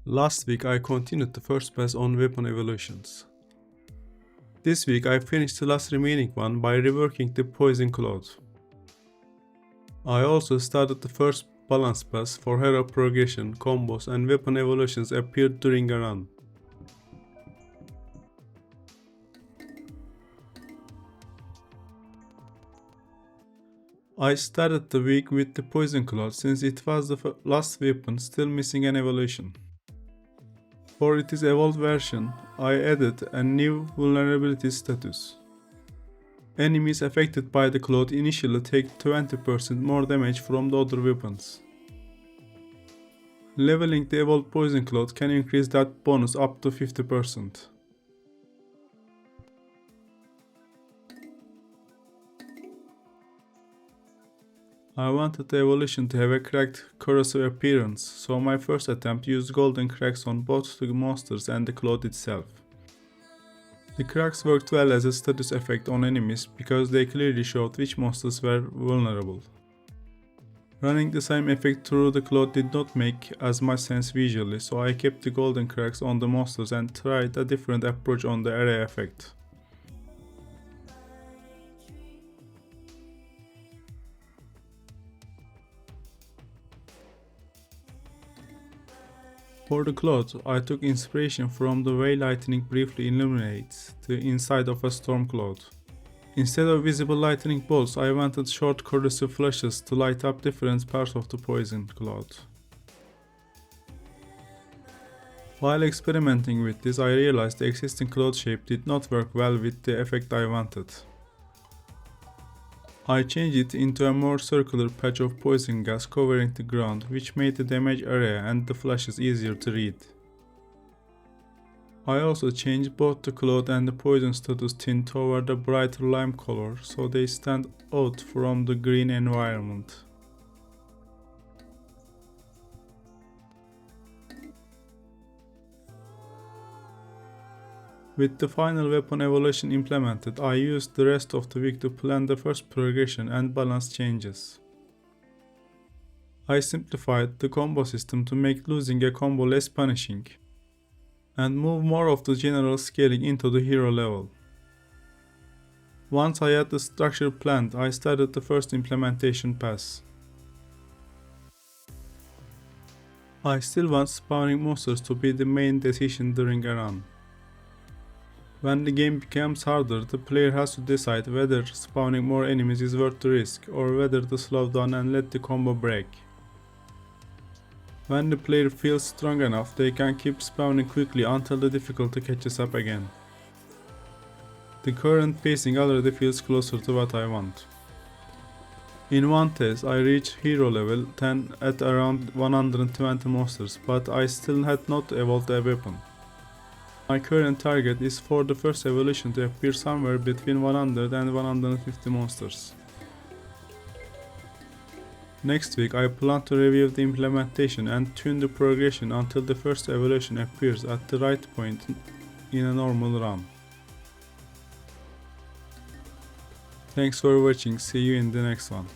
Last week I continued the first pass on weapon evolutions. This week I finished the last remaining one by reworking the poison cloth. I also started the first balance pass for hero progression, combos and weapon evolutions appeared during a run. I started the week with the poison cloth since it was the last weapon still missing an evolution. For its evolved version, I added a new vulnerability status. Enemies affected by the cloth initially take 20% more damage from the other weapons. Leveling the evolved poison cloth can increase that bonus up to 50%. I wanted the evolution to have a cracked corrosive appearance, so my first attempt used golden cracks on both the monsters and the cloth itself. The cracks worked well as a status effect on enemies because they clearly showed which monsters were vulnerable. Running the same effect through the cloth did not make as much sense visually, so I kept the golden cracks on the monsters and tried a different approach on the area effect. For the cloth, I took inspiration from the way lightning briefly illuminates the inside of a storm cloud. Instead of visible lightning bolts, I wanted short corrosive flashes to light up different parts of the poison cloud. While experimenting with this, I realized the existing cloud shape did not work well with the effect I wanted. I changed it into a more circular patch of poison gas covering the ground, which made the damage area and the flashes easier to read. I also changed both the cloth and the poison status tint toward a brighter lime color so they stand out from the green environment. With the final weapon evolution implemented, I used the rest of the week to plan the first progression and balance changes. I simplified the combo system to make losing a combo less punishing, and move more of the general scaling into the hero level. Once I had the structure planned, I started the first implementation pass. I still want spawning monsters to be the main decision during a run. When the game becomes harder, the player has to decide whether spawning more enemies is worth the risk or whether to slow down and let the combo break. When the player feels strong enough, they can keep spawning quickly until the difficulty catches up again. The current pacing already feels closer to what I want. In one test, I reached hero level 10 at around 120 monsters, but I still had not evolved a weapon. My current target is for the first evolution to appear somewhere between 100 and 150 monsters. Next week I plan to review the implementation and tune the progression until the first evolution appears at the right point in a normal run. Thanks for watching, see you in the next one.